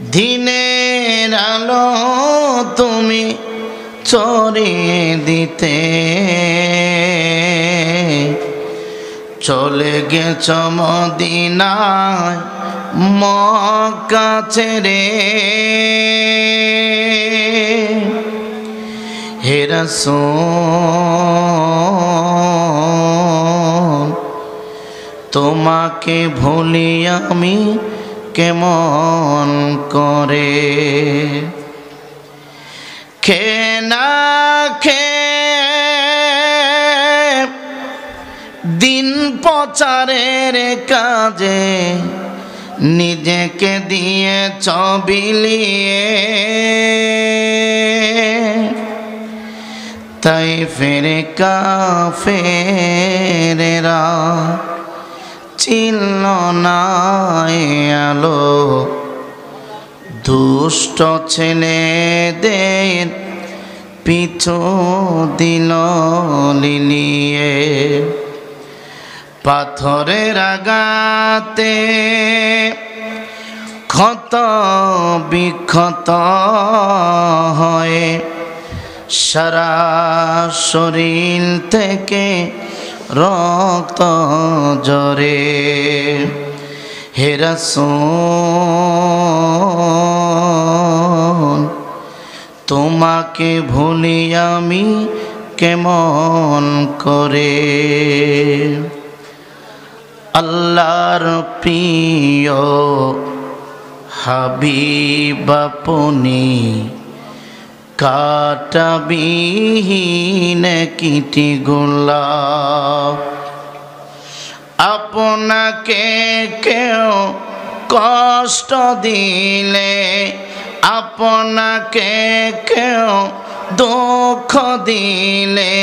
দিনের আলো তুমি ছড়িয়ে দিতে চলে গেছ মদিনায় মক্কা ছেড়ে হে রাসূল তোমাকে ভুলি আমি কেমন করে খে না খে দিন প্রচারের কাজে নিজেকে দিয়ে বিলিয়ে তাই ফেরে কাফেরেরা চিনল না আলো দুষ্ট ছেলেদের পিছু দিল লিলিয়ে পাথরের আঘাতে ক্ষত বিক্ষত হয়ে সারা শরীর থেকে রক্ত ঝরে হে রাসূল তোমাকে ভুলি আমি কেমন করে আল্লাহর প্রিয় হাবিব আপনি কাঁটাবিহীন কীটি গোলাপ আপনাকে কেউ কষ্ট দিলে আপনাকে কেউ দুঃখ দিলে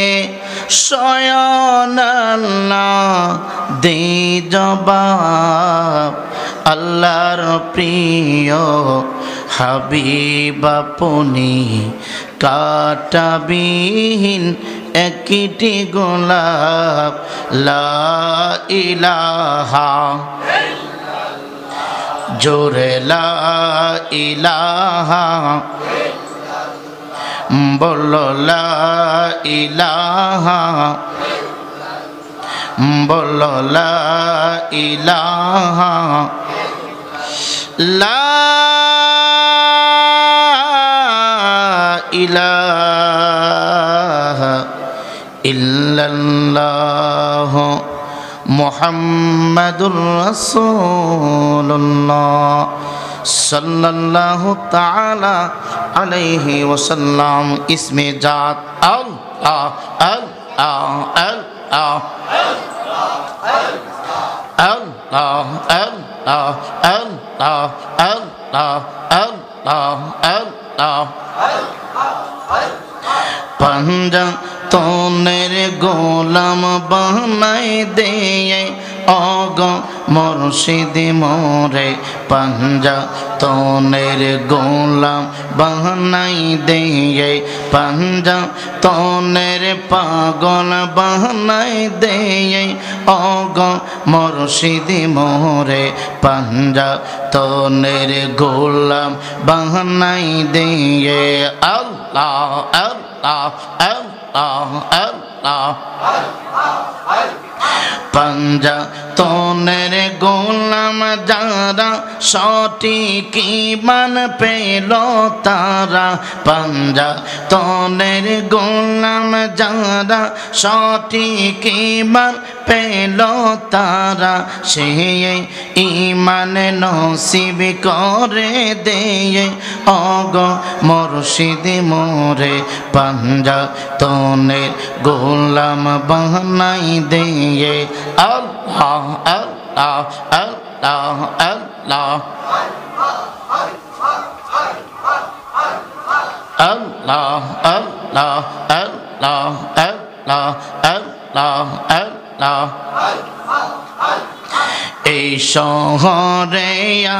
স্বয়ং আল্লাহ দেই জবাব আল্লাহর প্রিয় হাবিব আপনি কাঁটাবিহীন একটি গোলাপ লা ইলাহা জোরে লা ইলাহা বলো লা ইলাহা বলো লা ইলাহা লা ইলাহা ইল্লাল্লাহ মুহাম্মাদুর রাসূলুল্লাহ सल्लल्लाहु ताला अलैहि वसल्लम इसमें जात अल्लाह अल्लाह अल्लाह अल्लाह अल्लाह अल्लाह अल्लाह अल्लाह अल्लाह पंजा तोनेर गोलाम बनाई दे অগ মুর্শিদ মোরে পাঞ্জা তোনের গোলাম বানাই দে পাঞ্জা তোনের পাগল বানাই দে অগ মুর্শিদ মোরে পাঞ্জা তোনের গোলাম বানাই দে আল্লাহ আল্লাহ আল্লাহ আল্লাহ पंजा तोनेर गोलाम जारा सठिक ईमान पेलो तारा पंजा तोनेर गोलाम जारा सठिक ईमान पेलो तारा से ईमान नसीब करे दे अगो मुर्शिद मोरे पंजा तोनेर गोलाम बनाई दे अल्लाह अल्लाह अल्लाह अल्लाह अल्लाह अल्लाह अल्लाह अल्लाह अल्लाह अल्लाह এই শহরে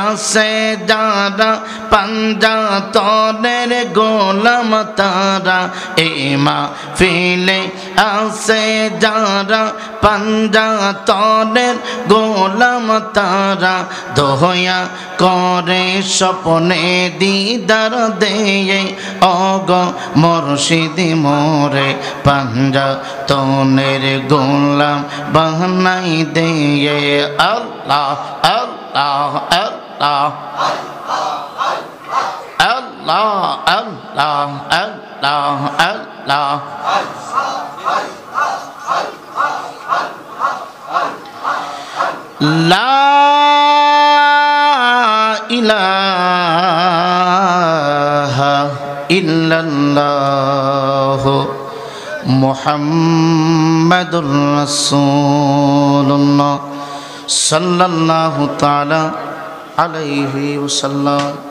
আছে যারা পাঞ্জাতনের গোলাম তারা, এই মাহফিলে আছে যারা পাঞ্জাতনের গোলাম তারা, দয়া করে স্বপ্নে দিদার দেয়ে অগ মুর্শিদি মোরে পাঞ্জাতনের গোলাম বানাই দেয়ে। আল্লাহ আল্লাহ আল্লাহ আল্লাহ আল্লাহ আল্লাহ আল্লাহ। লা ইলাহা ইল্লাল্লাহ মুহাম্মাদুর রাসূলুল্লাহ সাল্লাল্লাহু তাআলা আলাইহি ওয়াসাল্লাম।